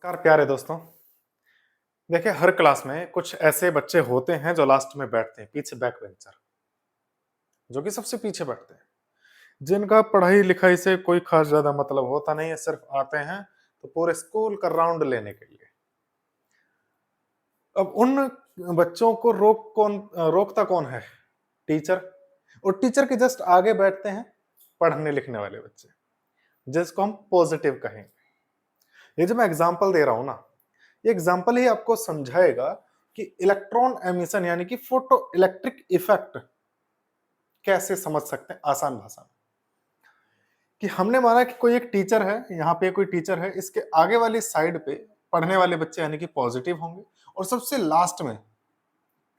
नमस्कार प्यारे दोस्तों। देखिए हर क्लास में कुछ ऐसे बच्चे होते हैं जो लास्ट में बैठते हैं, पीछे बैक बेंचर, जो कि सबसे पीछे बैठते हैं, जिनका पढ़ाई लिखाई से कोई खास ज्यादा मतलब होता नहीं है, सिर्फ आते हैं तो पूरे स्कूल का राउंड लेने के लिए। अब उन बच्चों को रोकता कौन है? टीचर। और टीचर के जस्ट आगे बैठते हैं पढ़ने लिखने वाले बच्चे, जिसको हम पॉजिटिव कहेंगे। ये जो मैं एग्जांपल दे रहा हूं ना, ये एग्जांपल ही आपको समझाएगा कि इलेक्ट्रॉन एमिशन यानी कि फोटो इलेक्ट्रिक इफेक्ट कैसे समझ सकते हैं आसान भाषा में। कि हमने माना कि कोई एक टीचर है, यहाँ पे कोई टीचर है, इसके आगे वाली साइड पे पढ़ने वाले बच्चे यानी कि पॉजिटिव होंगे, और सबसे लास्ट में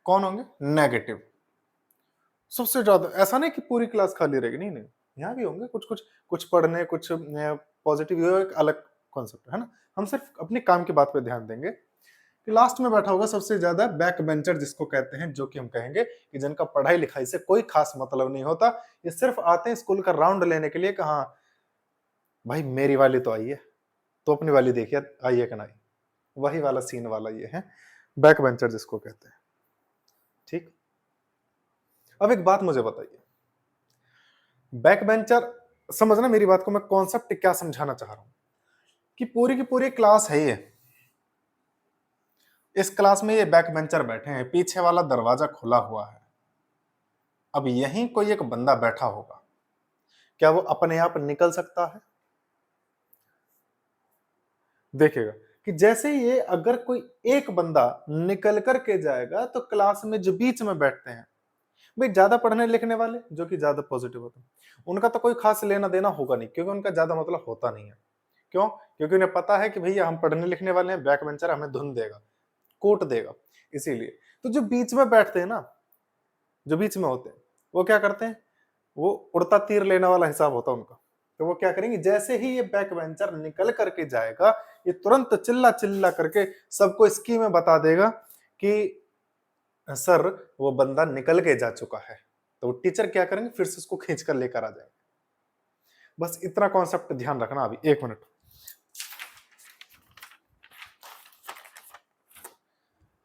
कौन होंगे? नेगेटिव। सबसे ज्यादा ऐसा नहीं कि पूरी क्लास खाली रहेगी, नहीं नहीं, यहाँ भी होंगे कुछ कुछ, कुछ पढ़ने, कुछ पॉजिटिव, ये एक अलग कॉन्सेप्ट है ना। हम सिर्फ अपने काम की बात पे ध्यान देंगे कि लास्ट में बैठा होगा सबसे ज्यादा बैक बेंचर, जिसको कहते हैं, जो कि हम कहेंगे कि जिनका पढ़ाई लिखाई से कोई खास मतलब नहीं होता, ये सिर्फ आते हैं स्कूल का राउंड लेने के लिए। कहा भाई मेरी वाली तो आई है, तो अपनी वाली देखिए आई है कि नहीं। वही वाला सीन वाला ये है बैक बेंचर जिसको कहते हैं। ठीक, अब एक बात मुझे बताइए, बैक बेंचर, समझना मेरी बात को, मैं कॉन्सेप्ट क्या समझाना चाह रहा हूं कि पूरी की पूरी क्लास है ये, इस क्लास में ये बैक बेंचर बैठे हैं, पीछे वाला दरवाजा खुला हुआ है। अब यहीं कोई एक बंदा बैठा होगा, क्या वो अपने आप निकल सकता है? देखिएगा कि जैसे ये अगर कोई एक बंदा निकल करके जाएगा, तो क्लास में जो बीच में बैठते हैं भाई, ज्यादा पढ़ने लिखने वाले जो कि ज्यादा पॉजिटिव होते हैं, उनका तो कोई खास लेना देना होगा नहीं, क्योंकि उनका ज्यादा मतलब होता नहीं है। क्यों? क्योंकि उन्हें पता है कि भैया हम पढ़ने लिखने वाले हैं, बैक बेंचर हमें धुन देगा, कोट देगा। इसीलिए तो जो बीच में बैठते हैं ना, जो बीच में होते हैं, वो क्या करते हैं? वो उड़ता तीर लेने वाला हिसाब होता है उनका। तो वो क्या करेंगे, जैसे ही ये बैक बेंचर निकल करके जाएगा, ये तुरंत चिल्ला चिल्ला करके सबको स्कीम में बता देगा कि सर वो बंदा निकल के जा चुका है। तो टीचर क्या करेंगे, फिर से उसको खींच कर लेकर आ जाएंगे। बस इतना कॉन्सेप्ट ध्यान रखना। अभी एक मिनट,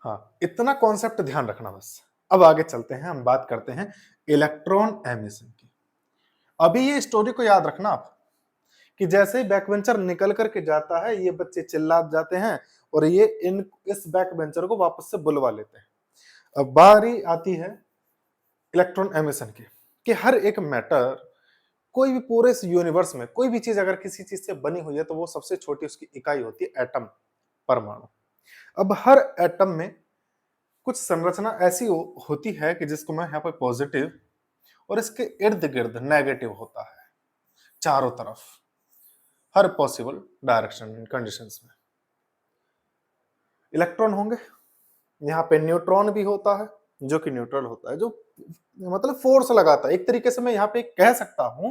हाँ इतना कॉन्सेप्ट ध्यान रखना बस। अब आगे चलते हैं, हम बात करते हैं इलेक्ट्रॉन एमिशन की। अभी ये स्टोरी को याद रखना आप, कि जैसे ही बैक बेंचर निकल करके जाता है, ये बच्चे चिल्ला जाते हैं और ये इस बैक बेंचर को वापस से बुलवा लेते हैं। अब बारी आती है इलेक्ट्रॉन एमिशन की, कि हर एक मैटर, कोई भी पूरे इस यूनिवर्स में कोई भी चीज अगर किसी चीज से बनी हुई है, तो वो सबसे छोटी उसकी इकाई होती है एटम, परमाणु। अब हर एटम में कुछ संरचना ऐसी होती है कि जिसको मैं यहाँ पे पॉजिटिव, और इसके इर्द गिर्द नेगेटिव होता है, चारों तरफ, हर पॉसिबल डायरेक्शन कंडीशंस में इलेक्ट्रॉन होंगे। यहाँ पे न्यूट्रॉन भी होता है, जो कि न्यूट्रल होता है, जो मतलब फोर्स लगाता है। एक तरीके से मैं यहाँ पे कह सकता हूं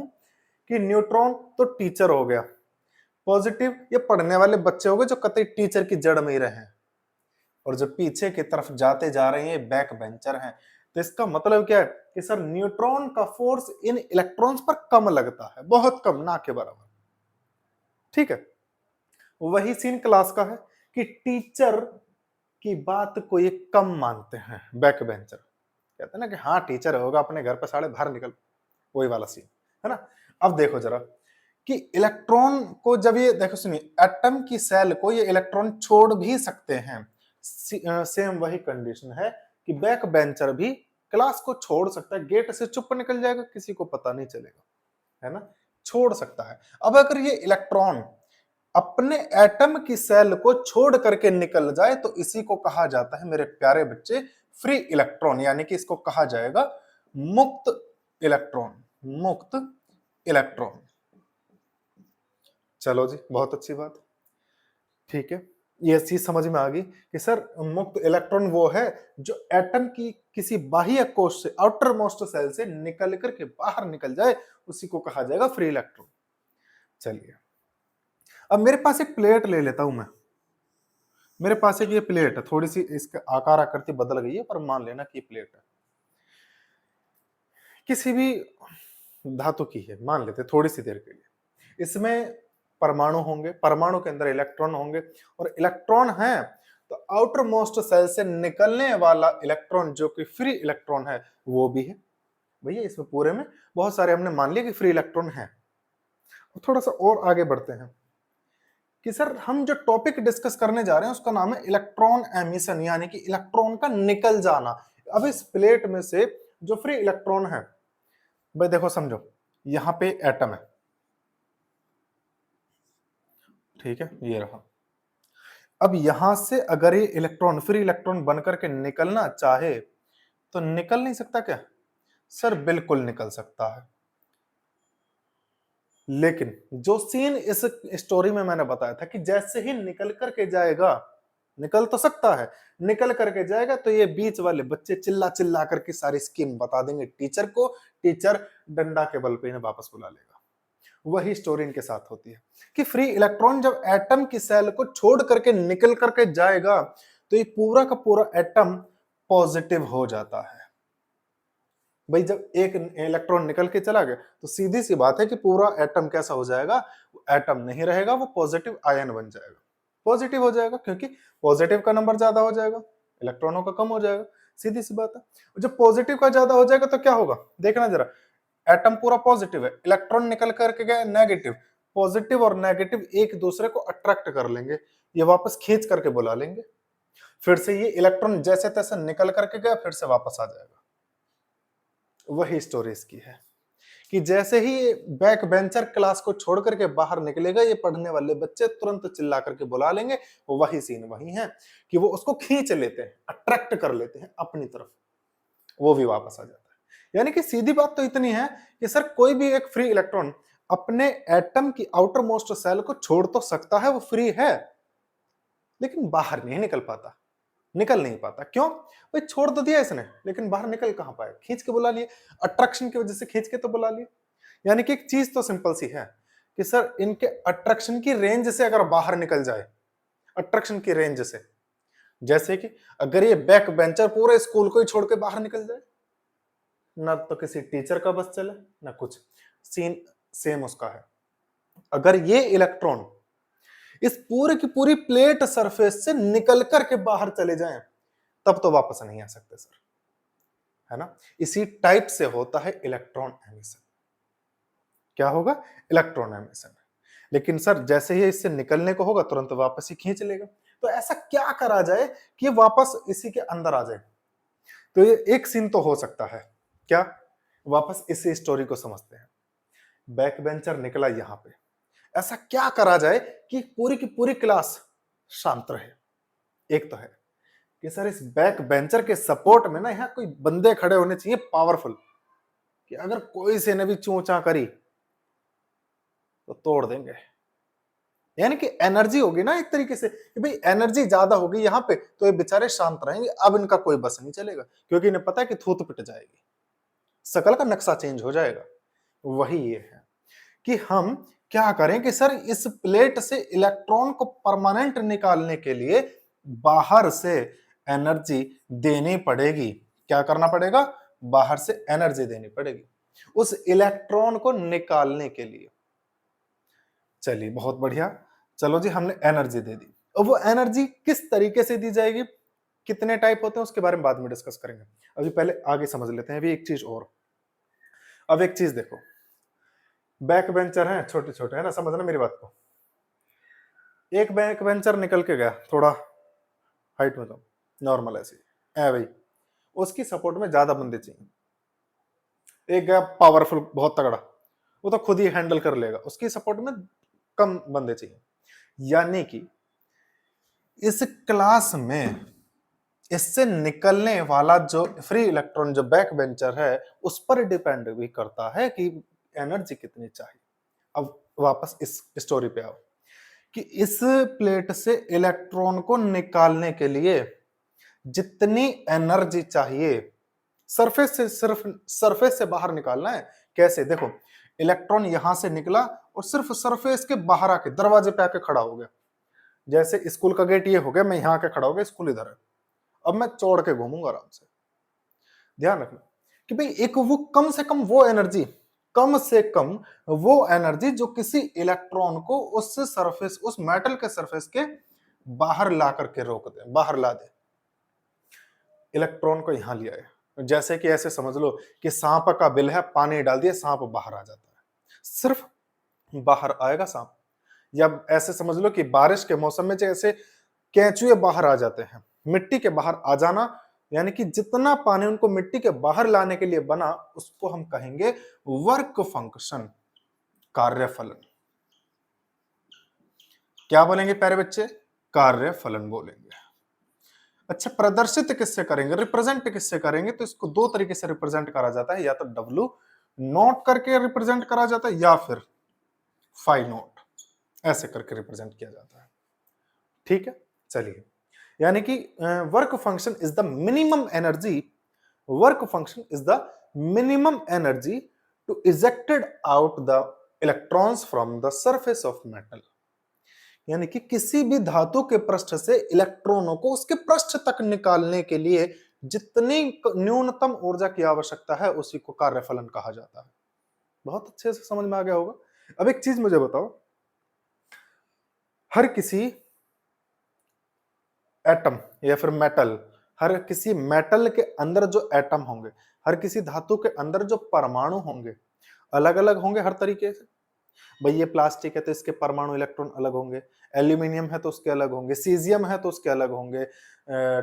कि न्यूट्रॉन तो टीचर हो गया, पॉजिटिव ये पढ़ने वाले बच्चे हो गए जो कतई टीचर की जड़ में ही रहे, और जो पीछे की तरफ जाते जा रहे हैं बैक बेंचर हैं। तो इसका मतलब क्या है कि सर न्यूट्रॉन का फोर्स इन इलेक्ट्रॉन्स पर कम लगता है, बहुत कम, ना के बराबर। ठीक है, वही सीन क्लास का है कि टीचर की बात को ये कम मानते हैं बैक बेंचर। कहते हैं ना कि हाँ टीचर होगा, अपने घर पे साढ़े बाहर निकल, वही वाला सीन है ना। अब देखो जरा कि इलेक्ट्रॉन को जब ये देखो, सुनिए, एटम की सेल को ये इलेक्ट्रॉन छोड़ भी सकते हैं। सेम वही कंडीशन है कि बैक बेंचर भी क्लास को छोड़ सकता है, गेट से चुप निकल जाएगा, किसी को पता नहीं चलेगा, है ना, छोड़ सकता है। अब अगर ये इलेक्ट्रॉन अपने एटम की सेल को छोड़ करके निकल जाए, तो इसी को कहा जाता है मेरे प्यारे बच्चे फ्री इलेक्ट्रॉन, यानी कि इसको कहा जाएगा मुक्त इलेक्ट्रॉन, मुक्त इलेक्ट्रॉन। चलो जी, बहुत अच्छी बात, ठीक है, ये चीज समझ में आ गई कि सर मुक्त इलेक्ट्रॉन वो है जो एटम की किसी बाह्य कोश से, आउटर मोस्ट सेल से निकल करके बाहर निकल जाए, उसी को कहा जाएगा फ्री इलेक्ट्रॉन। चलिए, अब मेरे पास एक प्लेट ले लेता हूं मैं, मेरे पास एक ये प्लेट है, थोड़ी सी इसका आकार आकृति बदल गई है, पर मान लेना कि ये प्लेट है, किसी भी धातु की है, मान लेते थोड़ी सी देर के लिए। इसमें परमाणु होंगे, परमाणु के अंदर इलेक्ट्रॉन होंगे, और इलेक्ट्रॉन है तो आउटर मोस्ट सेल से निकलने वाला इलेक्ट्रॉन जो कि फ्री इलेक्ट्रॉन है वो भी है। भैया इसमें पूरे में बहुत सारे हमने मान लिया कि फ्री इलेक्ट्रॉन है। थोड़ा सा और आगे बढ़ते हैं कि सर हम जो टॉपिक डिस्कस करने जा रहे हैं उसका नाम है इलेक्ट्रॉन एमिशन, यानी कि इलेक्ट्रॉन का निकल जाना। अब इस प्लेट में से जो फ्री इलेक्ट्रॉन है, भाई देखो समझो, यहां पे एटम है, ठीक है, ये रहा। अब यहां से अगर ये इलेक्ट्रॉन फ्री इलेक्ट्रॉन बनकर के निकलना चाहे तो निकल नहीं सकता क्या? सर बिल्कुल निकल सकता है, लेकिन जो सीन इस स्टोरी में मैंने बताया था कि जैसे ही निकल करके जाएगा, निकल तो सकता है, निकल करके जाएगा तो ये बीच वाले बच्चे चिल्ला चिल्ला करके सारी स्कीम बता देंगे टीचर को, टीचर डंडा के बल पे इन्हें वापस बुला लेगा। वही स्टोरी इनके साथ होती है कि फ्री इलेक्ट्रॉन जब एटम की सेल को छोड़ करके निकल करके जाएगा तो ये पूरा का पूरा एटम पॉजिटिव हो जाता है। भाई जब एक इलेक्ट्रॉन निकल के चला गया तो सीधी सी बात है कि पूरा एटम कैसा हो जाएगा? एटम नहीं रहेगा, वो पॉजिटिव आयन बन जाएगा, पॉजिटिव हो जाएगा, क्योंकि पॉजिटिव का नंबर ज्यादा हो जाएगा, इलेक्ट्रॉनों का कम हो जाएगा, सीधी सी बात है। जब पॉजिटिव का ज्यादा हो जाएगा तो क्या होगा? देखना जरा, एटम पूरा पॉजिटिव है, इलेक्ट्रॉन निकल करके गया नेगेटिव, पॉजिटिव और नेगेटिव एक दूसरे को अट्रैक्ट कर लेंगे, ये वापस खींच करके बुला लेंगे, फिर से ये इलेक्ट्रॉन जैसे तैसे निकल करके गया फिर से वापस आ जाएगा। वही स्टोरी इसकी है कि जैसे ही बैक बेंचर क्लास को छोड़ करके बाहर निकलेगा, ये पढ़ने वाले बच्चे तुरंत चिल्ला करके बुला लेंगे। वो वही सीन वही है कि वो उसको खींच लेते हैं, अट्रैक्ट कर लेते हैं अपनी तरफ, वो भी वापस आ जाता है। यानी कि सीधी बात तो इतनी है कि सर कोई भी एक फ्री इलेक्ट्रॉन अपने एटम की आउटर मोस्ट सेल को छोड़ तो सकता है, वो फ्री है, लेकिन बाहर नहीं निकल पाता, निकल नहीं पाता। क्यों? भाई छोड़ तो दिया इसने, लेकिन बाहर निकल कहां पाए? खींच के बुला लिए, अट्रैक्शन की वजह से खींच के तो बुला लिए। यानी कि एक चीज तो सिंपल सी है कि सर इनके अट्रैक्शन की रेंज से अगर बाहर निकल जाए, अट्रैक्शन की रेंज से, जैसे कि अगर ये बैक बेंचर पूरे स्कूल को ही छोड़ के बाहर निकल जाए, ना तो किसी टीचर का बस चले ना कुछ, सीन सेम उसका है। अगर ये इलेक्ट्रॉन इस पूरे की पूरी प्लेट सरफेस से निकल करके बाहर चले जाएं, तब तो वापस नहीं आ सकते सर, है ना? इसी टाइप से होता है इलेक्ट्रॉन एमिशन। क्या होगा? Electron emission. लेकिन सर जैसे ही इससे निकलने को होगा तुरंत वापस ही खींच लेगा, तो ऐसा क्या करा जाए कि वापस इसी के अंदर आ जाए? तो ये एक सीन तो हो सकता है, क्या? वापस इसी स्टोरी को समझते हैं। बैक बेंचर निकला यहां पे, ऐसा क्या करा जाए कि पूरी की पूरी क्लास शांत रहे? एक तो है कि सर इस बैक बेंचर के सपोर्ट में ना यहाँ कोई बंदे खड़े होने चाहिए पावरफुल, कि अगर कोई से ने भी चूचा करी तो तोड़ देंगे। यानी कि एनर्जी होगी ना एक तरीके से कि भाई एनर्जी ज्यादा होगी यहाँ पे तो ये बेचारे शांत रहेंगे, अब इनका कोई बस नहीं चलेगा, क्योंकि इन्हें पता है कि थूत पिट जाएगी, शकल का नक्शा चेंज हो जाएगा। वही ये है कि हम क्या करें कि सर इस प्लेट से इलेक्ट्रॉन को परमानेंट निकालने के लिए बाहर से एनर्जी देनी पड़ेगी। क्या करना पड़ेगा? बाहर से एनर्जी देनी पड़ेगी उस इलेक्ट्रॉन को निकालने के लिए। चलिए बहुत बढ़िया, चलो जी हमने एनर्जी दे दी। अब वो एनर्जी किस तरीके से दी जाएगी, कितने टाइप होते हैं उसके बारे में बाद में डिस्कस करेंगे, अभी पहले आगे समझ लेते हैं। अभी एक चीज और, अब एक चीज देखो, बैक बेंचर है छोटे छोटे, है ना, समझना मेरी बात को। एक बैक बेंचर निकल के गया थोड़ा हाइट में, तो नॉर्मल ऐसे है भाई, उसकी सपोर्ट में ज्यादा बंदे चाहिए। एक गया पावरफुल बहुत तगड़ा, वो तो खुद ही हैंडल कर लेगा, उसकी सपोर्ट में कम बंदे चाहिए। यानी कि इस क्लास में इससे निकलने वाला जो फ्री इलेक्ट्रॉन जो बैक बेंचर है उस पर डिपेंड भी करता है कि एनर्जी कितनी चाहिए। अब वापस इस स्टोरी पे आओ कि इस प्लेट से इलेक्ट्रॉन को निकालने के लिए जितनी एनर्जी चाहिए, सरफेस से, सिर्फ सरफेस से बाहर निकालना है। कैसे? देखो, इलेक्ट्रॉन यहां से निकला और सिर्फ सरफेस के बाहर आके दरवाजे पे आके खड़ा हो गया। जैसे स्कूल का गेट ये हो गया, मैं यहां आके खड़ा हो गया, स्कूल इधर है, अब मैं चौड़ के घूमूंगा आराम से। ध्यान रखना कि भाई एक वो कम से कम वो एनर्जी कम से कम वो एनर्जी जो किसी इलेक्ट्रॉन को उस सरफेस, उस मेटल के सरफेस के बाहर ला करके रोक दे, बाहर ला दे। इलेक्ट्रॉन को यहां लिया है, जैसे कि ऐसे समझ लो कि सांप का बिल है, पानी डाल दिया, सांप बाहर आ जाता है, सिर्फ बाहर आएगा सांप। या ऐसे समझ लो कि बारिश के मौसम में जैसे केंचुए बाहर आ जाते हैं, मिट्टी के बाहर आ जाना, यानी कि जितना पानी उनको मिट्टी के बाहर लाने के लिए बना, उसको हम कहेंगे वर्क फंक्शन, कार्यफलन। क्या बोलेंगे प्यारे बच्चे? कार्यफलन बोलेंगे। अच्छा, प्रदर्शित किससे करेंगे, रिप्रेजेंट किससे करेंगे? तो इसको दो तरीके से रिप्रेजेंट करा जाता है, या तो W नॉट करके रिप्रेजेंट करा जाता है, या फिर फाई नॉट ऐसे करके रिप्रेजेंट किया जाता है। ठीक है, चलिए, यानी कि work function is the minimum energy, work function is the minimum energy to ejected out the electrons from the surface of metal. यानी कि किसी भी धातु के पृष्ठ से इलेक्ट्रॉनों को उसके पृष्ठ तक निकालने के लिए जितनी न्यूनतम ऊर्जा की आवश्यकता है, उसी को कार्यफलन कहा जाता है। बहुत अच्छे से समझ में आ गया होगा। अब एक चीज मुझे बताओ, हर किसी एटम या फिर मेटल, हर किसी मेटल के अंदर जो एटम होंगे, हर किसी धातु के अंदर जो परमाणु होंगे, अलग अलग होंगे हर तरीके से। भाई ये प्लास्टिक है तो इसके परमाणु इलेक्ट्रॉन अलग होंगे, एल्यूमिनियम है तो उसके अलग होंगे, सीजियम है तो उसके अलग होंगे,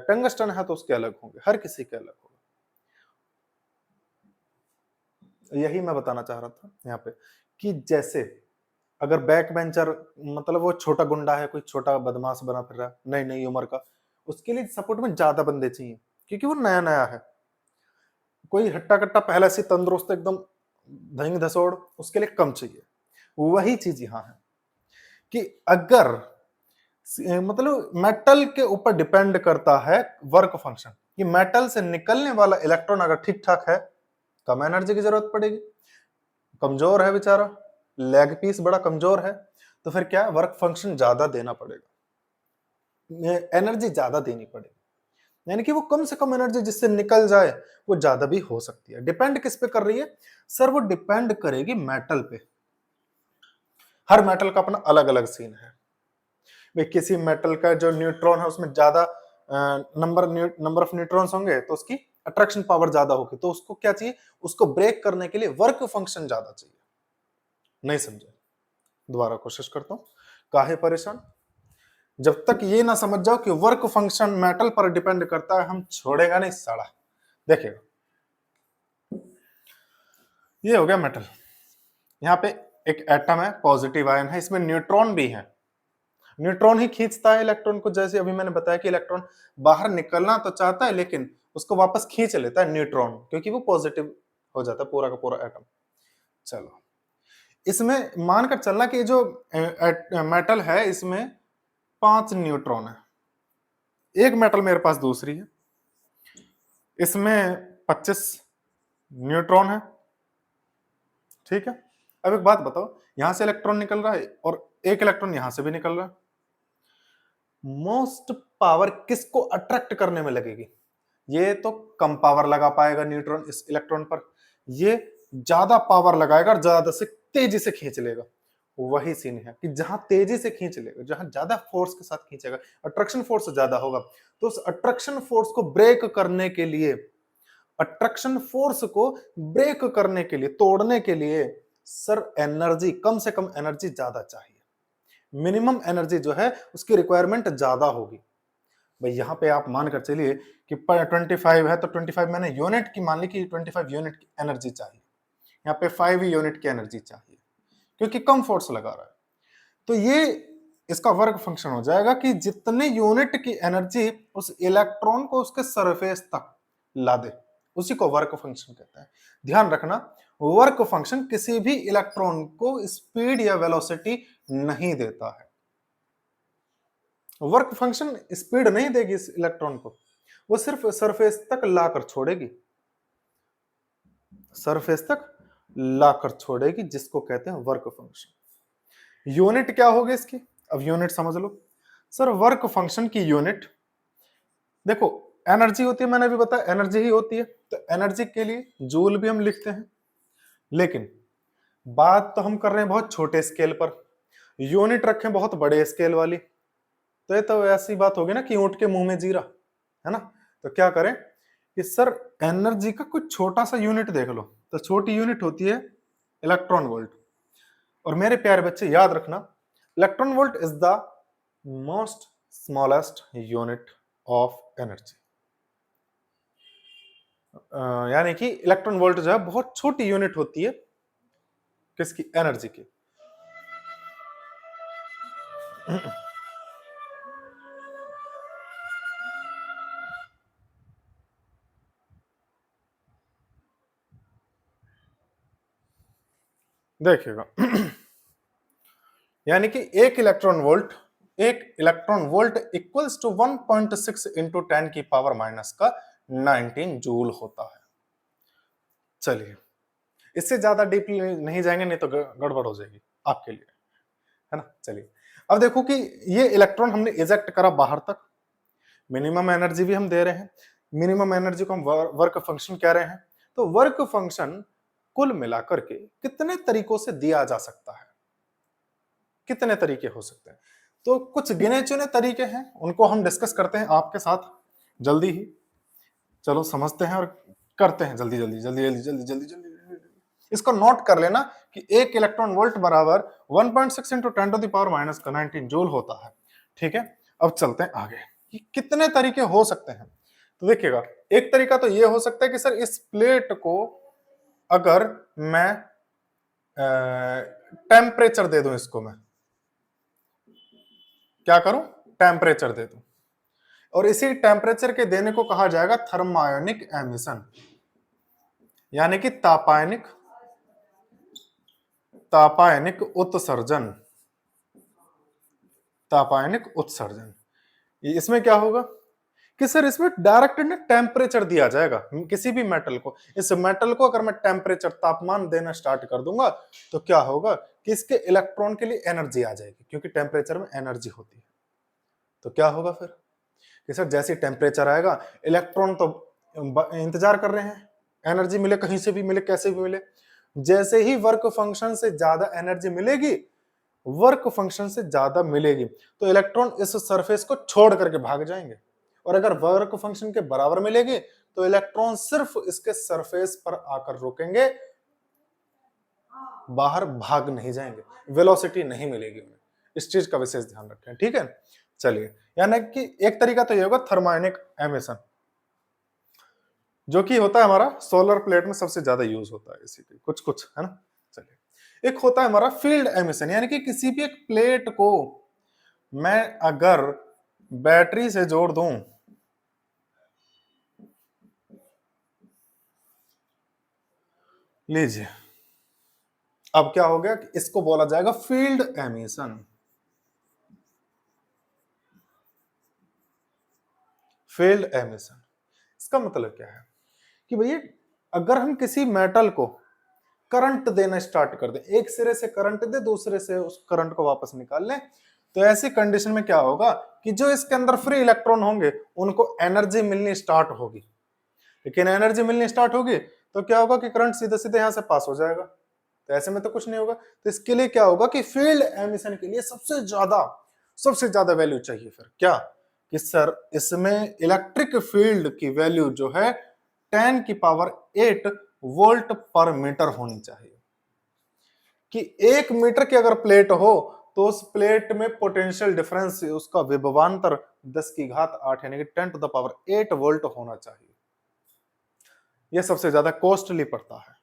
टंगस्टन है तो उसके अलग होंगे, हर किसी के अलग होंगे। यही मैं बताना चाह रहा था यहाँ पे कि जैसे अगर बैक बेंचर, मतलब वो छोटा गुंडा है, कोई छोटा बदमाश बना फिर रहा है, नई नई उम्र का, उसके लिए सपोर्ट में ज्यादा बंदे चाहिए क्योंकि वो नया नया है। कोई हट्टा कट्टा पहले से तंदुरुस्त एकदम धंग धसोड़, उसके लिए कम चाहिए। वही चीज यहाँ है कि अगर मतलब मेटल के ऊपर डिपेंड करता है वर्क फंक्शन, कि मेटल से निकलने वाला इलेक्ट्रॉन अगर ठीक ठाक है, कम एनर्जी की जरूरत पड़ेगी। कमजोर है बेचारा, लेग पीस बड़ा कमजोर है, तो फिर क्या, वर्क फंक्शन ज्यादा देना पड़ेगा, एनर्जी ज्यादा देनी पड़ेगी। यानी कि वो कम से कम एनर्जी जिससे निकल जाए वो ज्यादा भी हो सकती है। डिपेंड किस पे कर रही है सर? वो डिपेंड करेगी मेटल पे। हर मेटल का अपना अलग अलग सीन है। भाई किसी मेटल का जो न्यूट्रॉन है उसमें ज्यादा नंबर ऑफ न्यूट्रॉन्स होंगे तो उसकी अट्रैक्शन पावर ज्यादा होगी, तो उसको क्या चाहिए, उसको ब्रेक करने के लिए वर्क फंक्शन ज्यादा चाहिए। नहीं समझे? दोबारा कोशिश करता हूं, काहे परेशान? जब तक ये ना समझ जाओ कि वर्क फंक्शन मेटल पर डिपेंड करता है, हम छोड़ेगा नहीं साड़ा। देखिएगा, ये हो गया मेटल, यहाँ पे एक एटम है, पॉजिटिव आयन है, इसमें न्यूट्रॉन भी है। न्यूट्रॉन ही खींचता है इलेक्ट्रॉन को, जैसे अभी मैंने बताया कि इलेक्ट्रॉन बाहर निकलना तो चाहता है लेकिन उसको वापस खींच लेता है न्यूट्रॉन, क्योंकि वो पॉजिटिव हो जाता है पूरा का पूरा एटम। चलो, इसमें मानकर चलना कि जो मेटल है इसमें 5 न्यूट्रॉन है, एक मेटल मेरे पास दूसरी है, इसमें 25 न्यूट्रॉन है। ठीक है, अब एक बात बताओ, यहां से इलेक्ट्रॉन निकल रहा है और एक इलेक्ट्रॉन यहां से भी निकल रहा है, मोस्ट पावर किसको अट्रैक्ट करने में लगेगी? ये तो कम पावर लगा पाएगा न्यूट्रॉन इस इलेक्ट्रॉन पर, ये ज्यादा पावर लगाएगा और ज्यादा से तेजी से खींच लेगा। वही सीन है कि जहां तेजी से खींच लेगा, जहां ज्यादा फोर्स के साथ खींचेगा, अट्रैक्शन फोर्स ज्यादा होगा, तो उस अट्रैक्शन फोर्स को ब्रेक करने के लिए, अट्रैक्शन फोर्स को ब्रेक करने के लिए, तोड़ने के लिए सर एनर्जी, कम से कम एनर्जी ज्यादा चाहिए। मिनिमम एनर्जी जो है उसकी रिक्वायरमेंट ज्यादा होगी। भाई यहाँ पे आप मान कर चलिए कि 25 है तो 25 मैंने यूनिट की मान ली कि 25 यूनिट की एनर्जी चाहिए, यहाँ पे 5 यूनिट की एनर्जी चाहिए क्योंकि कम फोर्स लगा रहा है। तो ये इसका वर्क फंक्शन हो जाएगा कि जितने यूनिट की एनर्जी उस इलेक्ट्रॉन को उसके सरफेस तक ला दे, उसी को वर्क फंक्शन कहते हैं। ध्यान रखना, वर्क फंक्शन किसी भी इलेक्ट्रॉन को स्पीड या वेलोसिटी नहीं देता है। वर्क फंक्शन स्पीड नहीं देगी इस इलेक्ट्रॉन को, वो सिर्फ सरफेस तक लाकर छोड़ेगी, सरफेस तक लाकर छोड़ेगी, जिसको कहते हैं वर्क फंक्शन। यूनिट क्या होगी इसकी? अब यूनिट समझ लो सर। वर्क फंक्शन की यूनिट देखो, एनर्जी होती है, मैंने भी बताया एनर्जी ही होती है, तो एनर्जी के लिए जूल भी हम लिखते हैं, लेकिन बात तो हम कर रहे हैं बहुत छोटे स्केल पर, यूनिट रखें बहुत बड़े स्केल वाली, तो ये तो ऐसी बात होगी ना कि ऊंट के मुंह में जीरा, है ना। तो क्या करें कि सर एनर्जी का कुछ छोटा सा यूनिट देख लो, तो छोटी यूनिट होती है इलेक्ट्रॉन वोल्ट। और मेरे प्यारे बच्चे याद रखना, electron volt is the most smallest unit of energy. यानी कि इलेक्ट्रॉन वोल्ट जो है बहुत छोटी यूनिट होती है किसकी, एनर्जी की। देखिएगा यानी कि एक electron volt equals to 1.6 into 10 की पावर माइनस का 19 जूल होता है। चलिए इससे ज्यादा डीपली नहीं जाएंगे, नहीं तो गड़बड़ हो जाएगी आपके लिए, है ना। चलिए अब देखो कि ये इलेक्ट्रॉन हमने इजेक्ट करा बाहर तक, मिनिमम एनर्जी भी हम दे रहे हैं, मिनिमम एनर्जी को हम वर्क फंक्शन कह रहे हैं। तो वर्क फंक्शन कुल मिलाकर के कितने तरीकों से दिया जा सकता है, कितने तरीके हो सकते हैं। तो कुछ गिने चुने तरीके हैं, उनको हम डिस्कस करते हैं आपके साथ जल्दी ही। चलो समझते हैं और करते हैं जल्दी जल्दी जल्दी जल्दी जल्दी जल्दी जल्दी। इसको नोट कर लेना कि एक इलेक्ट्रॉन वोल्ट बराबर 1.6 into 10 to the power minus का 19 जूल होता है। ठीक है, अब चलते हैं आगे कि कितने तरीके हो सकते हैं। तो देखिएगा, एक तरीका तो ये हो सकता है कि सर इस प्लेट को अगर मैं टेम्परेचर दे दूं, इसको मैं क्या करूं, टेम्परेचर दे दूं, और इसी टेम्परेचर के देने को कहा जाएगा थर्मायोनिक एमिशन, यानी कि तापायनिक तापायनिक उत्सर्जन। तापायनिक उत्सर्जन, इसमें क्या होगा कि सर इसमें डायरेक्ट ना टेम्परेचर दिया जाएगा किसी भी मेटल को। इस मेटल को अगर मैं टेम्परेचर, तापमान देना स्टार्ट कर दूंगा तो क्या होगा कि इसके इलेक्ट्रॉन के लिए एनर्जी आ जाएगी, क्योंकि टेम्परेचर में एनर्जी होती है। तो क्या होगा फिर कि सर जैसे टेम्परेचर आएगा, इलेक्ट्रॉन तो इंतजार कर रहे हैं, एनर्जी मिले, कहीं से भी मिले, कैसे भी मिले। जैसे ही वर्क फंक्शन से ज्यादा एनर्जी मिलेगी, वर्क फंक्शन से ज्यादा मिलेगी, तो इलेक्ट्रॉन इस सरफेस को छोड़ करके भाग जाएंगे। और अगर वर्क फंक्शन के बराबर मिलेगी तो इलेक्ट्रॉन सिर्फ इसके सरफेस पर आकर रुकेंगे, बाहर भाग नहीं जाएंगे, वेलोसिटी नहीं मिलेगी उन्हें। इस चीज का विशेष ध्यान रखें, ठीक है। चलिए, यानी कि एक तरीका तो ये होगा थर्मायोनिक एमिशन, जो कि होता है हमारा सोलर प्लेट में सबसे ज्यादा यूज होता है, इसी के कुछ कुछ, है ना। चलिए, एक होता है हमारा फील्ड एमिशन, यानी कि किसी भी एक प्लेट को मैं अगर बैटरी से जोड़ दूं, लीजिए, अब क्या हो गया कि इसको बोला जाएगा फील्ड एमिशन। फील्ड एमिशन, इसका मतलब क्या है कि भैया अगर हम किसी मेटल को करंट देना स्टार्ट कर दें, एक सिरे से करंट दे, दूसरे से उस करंट को वापस निकाल लें, तो ऐसी कंडीशन में क्या होगा कि जो इसके अंदर फ्री इलेक्ट्रॉन होंगे उनको एनर्जी मिलनी स्टार्ट होगी। लेकिन एनर्जी मिलनी स्टार्ट होगी तो क्या होगा कि करंट सीधे सीधे यहां से पास हो जाएगा, तो ऐसे में तो कुछ नहीं होगा। तो इसके लिए क्या होगा कि फील्ड एमिशन के लिए सबसे ज्यादा वैल्यू चाहिए। फिर क्या कि सर इसमें इलेक्ट्रिक फील्ड की वैल्यू जो है 10 की पावर 8 वोल्ट पर मीटर होनी चाहिए। कि 1 मीटर की अगर प्लेट हो तो उस प्लेट में पोटेंशियल डिफरेंस, उसका विभवांतर 10 की घात 8 यानी कि 10 टू द पावर 8 वोल्ट होना चाहिए। यह सबसे ज्यादा कॉस्टली पड़ता है।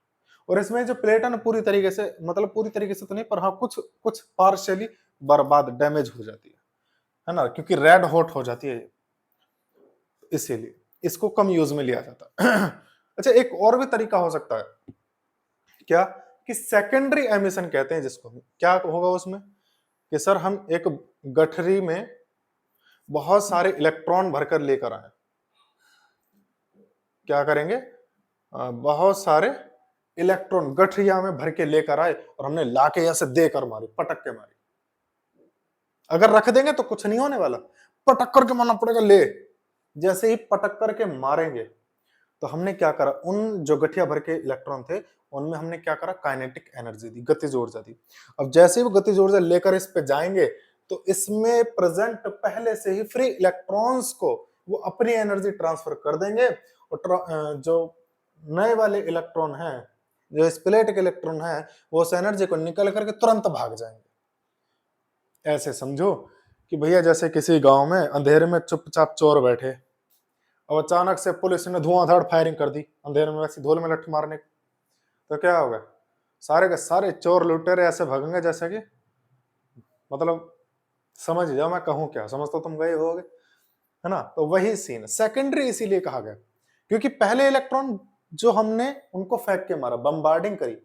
और इसमें जो प्लेट है ना, पूरी तरीके से, मतलब पूरी तरीके से तो नहीं, पर हाँ कुछ कुछ पार्शियली बर्बाद, डैमेज हो जाती है ना, क्योंकि रेड हॉट हो जाती है, इसीलिए इसको कम यूज में लिया जाता है। अच्छा, एक और भी तरीका हो सकता है, क्या कि सेकेंडरी एमिशन कहते हैं जिसको। क्या होगा उसमें कि सर हम एक गठरी में बहुत सारे इलेक्ट्रॉन भरकर लेकर आए, क्या करेंगे, बहुत सारे इलेक्ट्रॉन गठरिया में भर के लेकर आए और हमने लाके ऐसे देकर मारी, पटक के मारी। अगर रख देंगे तो कुछ नहीं होने वाला, पटक करके मारना पड़ेगा। ले, जैसे ही पटक करके मारेंगे तो हमने क्या करा, उन जो गठिया भर के इलेक्ट्रॉन थे उनमें हमने क्या करा, काइनेटिक एनर्जी दी, गतिज ऊर्जा दी। अब जैसे ही वो गतिज ऊर्जा लेकर इस पे जाएंगे तो इसमें प्रेजेंट पहले से ही फ्री इलेक्ट्रॉन्स को वो अपनी एनर्जी ट्रांसफर कर देंगे और जो नए वाले इलेक्ट्रॉन हैं, जो इस प्लेट के इलेक्ट्रॉन है, वो उस एनर्जी को निकल करके तुरंत भाग जाएंगे। ऐसे समझो कि भैया जैसे किसी गांव में अंधेरे में चुपचाप चोर बैठे, अब अचानक से पुलिस ने धुआंधार फायरिंग कर दी अंधेरे में, वैसे धूल में लठ मारने, तो क्या होगा, सारे के सारे चोर लुटेरे ऐसे भागेंगे जैसे कि, मतलब समझ जाओ मैं कहूं क्या, समझ तो तुम गए होगे, है ना। तो वही सीन सेकेंडरी इसीलिए कहा गया क्योंकि पहले इलेक्ट्रॉन जो हमने उनको फेंक के मारा, बम्बार्डिंग करी,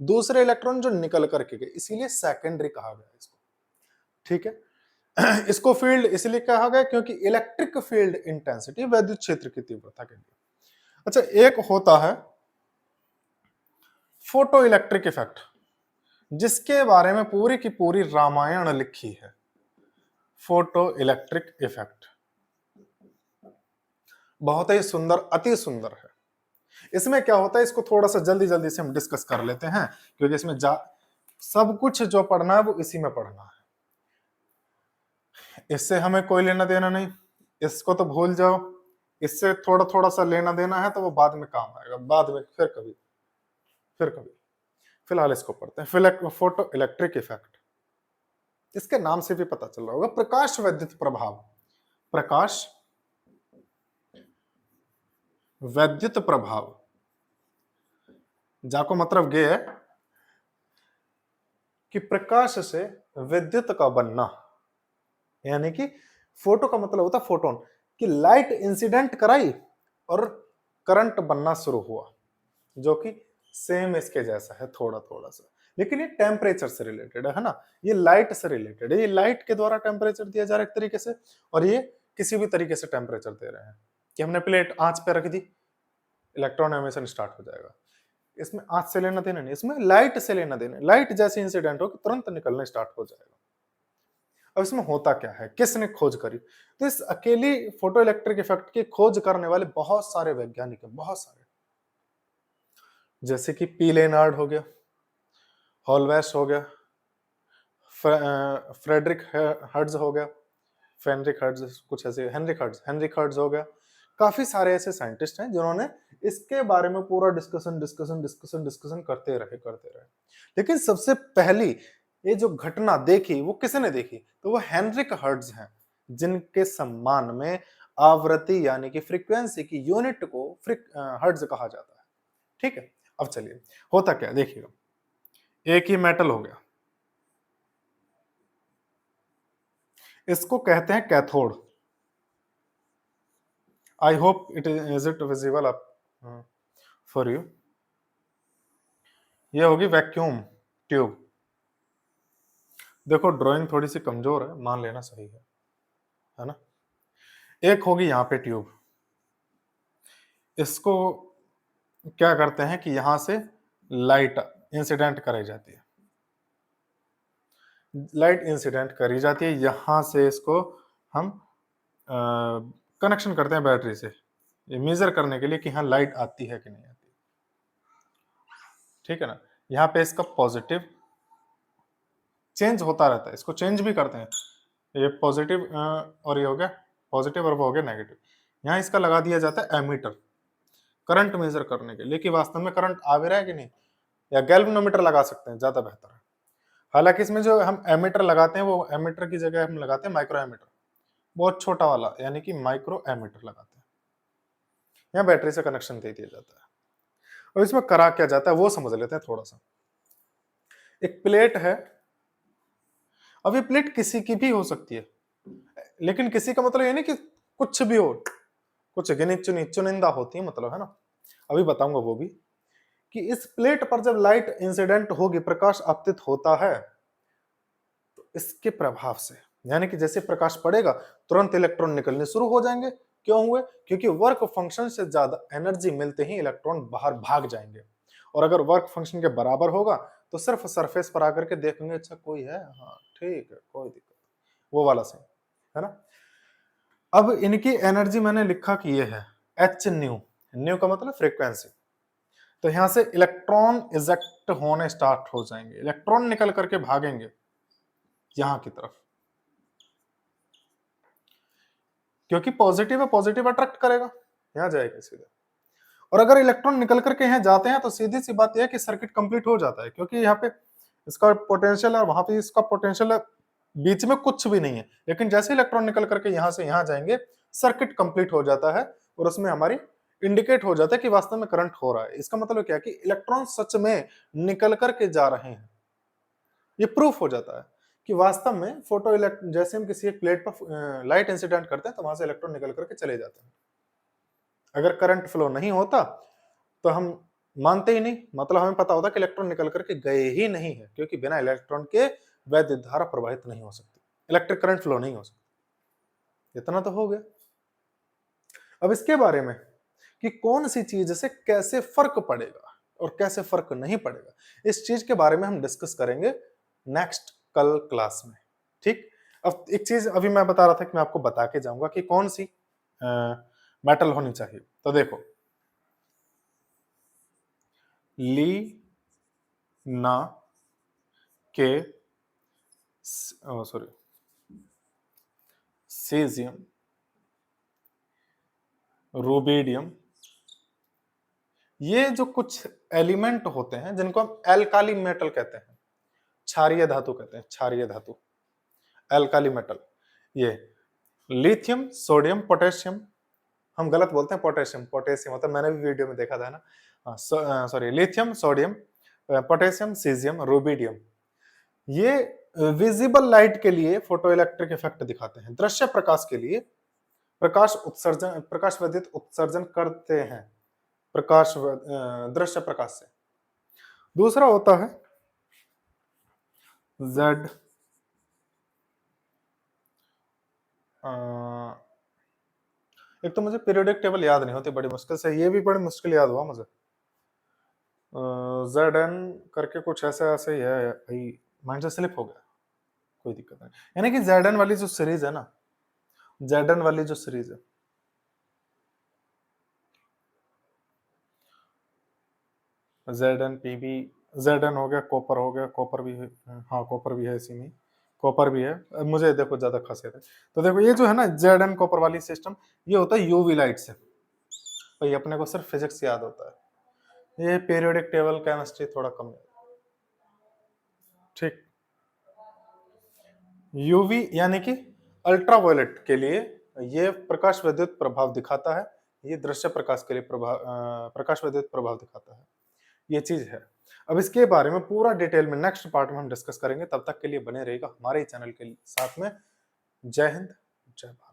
दूसरे इलेक्ट्रॉन जो निकल करके गए, इसीलिए सेकेंडरी कहा गया इसको, ठीक है। इसको फील्ड इसलिए कहा गया क्योंकि इलेक्ट्रिक फील्ड इंटेंसिटी वैद्युत क्षेत्र की तीव्रता के लिए। अच्छा, एक होता है फोटो इलेक्ट्रिक इफेक्ट, जिसके बारे में पूरी की पूरी रामायण लिखी है। फोटो इलेक्ट्रिक इफेक्ट बहुत ही सुंदर, अति सुंदर है। इसमें क्या होता है, इसको थोड़ा सा जल्दी जल्दी से हम डिस्कस कर लेते हैं क्योंकि इसमें सब कुछ जो पढ़ना है वो इसी में पढ़ना है। इससे हमें कोई लेना देना नहीं, इसको तो भूल जाओ। इससे थोड़ा थोड़ा सा लेना देना है तो वो बाद में काम आएगा, बाद में फिर कभी फिलहाल इसको पढ़ते हैं। फोटो इलेक्ट्रिक इफेक्ट, इसके नाम से भी पता चल रहा होगा, प्रकाश वैद्युत प्रभाव। प्रकाश वैद्युत प्रभाव जाको मतलब ये है कि प्रकाश से विद्युत का बनना, यानी कि फोटो का मतलब होता है फोटोन, कि लाइट इंसिडेंट कराई और करंट बनना शुरू हुआ, जो कि सेम इसके जैसा है थोड़ा थोड़ा सा, लेकिन ये टेम्परेचर से रिलेटेड है ना, ये लाइट से रिलेटेड है। ये लाइट के द्वारा टेम्परेचर दिया जा रहा है एक तरीके से, और ये किसी भी तरीके से टेम्परेचर दे रहे हैं कि हमने प्लेट आंच पे रख दी, इलेक्ट्रॉन एमिशन स्टार्ट हो जाएगा। इसमें आंच से लेना देना नहीं, इसमें लाइट से लेना देना। लाइट जैसे इंसिडेंट हो कि तुरंत निकलना स्टार्ट हो जाएगा। अब इसमें होता क्या है, किसने खोज करी, तो इस अकेली फोटो इलेक्ट्रिक इफेक्ट की खोज करने वाले बहुत सारे वैज्ञानिक हैं, बहुत सारे, जैसे कि पी लेनार्ड हो गया, हॉलवेस हो गया, फ्रेडरिक हर्ट्ज हो गया, फेनरिक हर्ट्ज कुछ ऐसे, हेनरिक हर्ट्ज हो गया। काफी सारे ऐसे साइंटिस्ट हैं जिन्होंने इसके बारे में पूरा डिस्कशन करते रहे। लेकिन सबसे पहली ये जो घटना देखी वो किसने देखी, तो वो हेनरिक हर्ट्ज हैं, जिनके सम्मान में आवृत्ति यानी कि फ्रीक्वेंसी की यूनिट को हर्ट्ज कहा जाता है, ठीक है। अब चलिए होता क्या देखिएगा, एक ही मेटल हो गया, इसको कहते हैं cathode. I hope is it visible up for you. ये होगी वैक्यूम ट्यूब। देखो ड्राइंग थोड़ी सी कमजोर है, मान लेना, सही है ना। एक होगी यहाँ पे ट्यूब, इसको क्या करते हैं कि यहां से लाइट इंसिडेंट कराई जाती है, लाइट इंसिडेंट करी जाती है, यहां से इसको हम कनेक्शन करते हैं बैटरी से, ये मेजर करने के लिए कि हाँ लाइट आती है कि नहीं आती, ठीक है ना। यहाँ पे इसका पॉजिटिव चेंज होता रहता है, इसको चेंज भी करते हैं, ये पॉजिटिव और ये हो गया पॉजिटिव और वो हो गया नेगेटिव। यहाँ इसका लगा दिया जाता है एमीटर, करंट मेजर करने के लिए कि वास्तव में करंट आ भी रहा है कि नहीं, या गैल्वेनोमीटर लगा सकते हैं, ज्यादा बेहतर है। हालांकि इसमें जो हम एमीटर लगाते हैं वो एमीटर की जगह हम लगाते हैं माइक्रो एमीटर, बहुत छोटा वाला, यानी कि माइक्रो एमीटर लगाते हैं। यहाँ बैटरी से कनेक्शन दे दिया जाता है। और इसमें करा क्या जाता है वो समझ लेते हैं थोड़ा सा। एक प्लेट है, अब ये प्लेट किसी की भी हो सकती है, लेकिन किसी का मतलब ये नहीं कि कुछ भी हो, कुछ गिनी चुनी चुनिंदा होती है, मतलब है ना, अभी बताऊंगा वो भी, कि इस प्लेट पर जब लाइट इंसिडेंट होगी, प्रकाश आपतित होता है, तो इसके प्रभाव से, यानी कि जैसे प्रकाश पड़ेगा तुरंत इलेक्ट्रॉन निकलने शुरू हो जाएंगे। क्यों हुए, क्योंकि वर्क फंक्शन से ज्यादा एनर्जी मिलते ही इलेक्ट्रॉन बाहर भाग जाएंगे, और अगर वर्क फंक्शन के बराबर होगा तो सिर्फ सरफेस पर आकर के देखेंगे, अच्छा कोई है, हाँ ठीक है कोई दिक्कत, वो वाला सही है ना। अब इनकी एनर्जी मैंने लिखा कि ये है एच न्यू, न्यू का मतलब फ्रीक्वेंसी, तो यहां से इलेक्ट्रॉन इजेक्ट होने स्टार्ट हो जाएंगे, इलेक्ट्रॉन निकल करके भागेंगे यहां की तरफ, क्योंकि पॉजिटिव है, पॉजिटिव अट्रैक्ट करेगा, यहां जाएगा सीधे। और अगर इलेक्ट्रॉन निकल करके यहाँ जाते हैं तो सीधी सी बात यह है कि सर्किट कंप्लीट हो जाता है, क्योंकि यहाँ पे इसका पोटेंशियल है, वहां पे इसका पोटेंशियल है, बीच में कुछ भी नहीं है। लेकिन जैसे इलेक्ट्रॉन निकल करके यहां से यहां जाएंगे, सर्किट कंप्लीट हो जाता है और उसमें हमारी इंडिकेट हो जाता है कि वास्तव में करंट हो रहा है। इसका मतलब क्या है कि इलेक्ट्रॉन सच में निकल करके जा रहे हैं, ये प्रूफ हो जाता है कि वास्तव में फोटो इलेक्ट्रॉन, जैसे हम किसी एक प्लेट पर लाइट इंसिडेंट करते हैं तो वहां से इलेक्ट्रॉन निकल करके चले जाते हैं। अगर करंट फ्लो नहीं होता तो हम मानते ही नहीं, मतलब हमें पता होता कि इलेक्ट्रॉन निकल करके गए ही नहीं है, क्योंकि बिना इलेक्ट्रॉन के वैद्युत धारा प्रवाहित नहीं हो सकती, इलेक्ट्रिक करंट फ्लो नहीं हो सकती। इतना तो हो गया। अब इसके बारे में कि कौन सी चीज से कैसे फर्क पड़ेगा और कैसे फर्क नहीं पड़ेगा, इस चीज के बारे में हम डिस्कस करेंगे नेक्स्ट कल क्लास में। ठीक, अब एक चीज अभी मैं बता रहा था कि मैं आपको बता के जाऊंगा कि कौन सी मेटल होनी चाहिए। तो देखो, ली ना के सॉरी सीजियम, रूबिडियम, ये जो कुछ एलिमेंट होते हैं जिनको हम एल्काली मेटल कहते हैं, क्षारीय धातु कहते हैं, क्षारीय धातु, एल्काली मेटल, ये लिथियम, सोडियम, पोटेशियम, हम गलत बोलते हैं पोटेशियम, पोटेशियम होता है, मैंने भी वीडियो में देखा था ना, sorry, lithium, sodium, potassium, caesium, rubidium, ये विजिबल लाइट के लिए फोटो इलेक्ट्रिक इफेक्ट दिखाते हैं, दृश्य प्रकाश के लिए प्रकाश उत्सर्जन, प्रकाश विद्युत उत्सर्जन करते हैं, प्रकाश दृश्य प्रकाश से। दूसरा होता है Z, एक तो मुझे पीरियोडिक टेबल याद नहीं होती, बड़ी मुश्किल से, ये भी बड़ी मुश्किल याद हुआ मुझे, ZN करके कुछ ऐसे ऐसे ही है भाई, माइंड से स्लिप हो गया, कोई दिक्कत नहीं। यानी कि ZN वाली जो सीरीज है ना, ZN वाली जो सीरीज है, ZN PB, ZN हो गया, कॉपर हो गया, कॉपर भी है, हाँ कॉपर भी है इसी में, कॉपर भी है। अब मुझे देखो ज्यादा खासियत है, तो देखो ये जो है ना ZN कॉपर वाली सिस्टम, ये होता है यूवी लाइट से, भाई अपने को सिर्फ फिजिक्स याद होता है, ये पीरियोडिक टेबल केमिस्ट्री थोड़ा कम है। ठीक, यूवी यानी कि अल्ट्रावायलेट के लिए ये प्रकाश विद्युत प्रभाव दिखाता है, ये दृश्य प्रकाश के लिए प्रकाश विद्युत प्रभाव दिखाता है, ये चीज है। अब इसके बारे में पूरा डिटेल में नेक्स्ट पार्ट में हम डिस्कस करेंगे, तब तक के लिए बने रहेगा हमारे चैनल के साथ में। जय हिंद, जय भारत।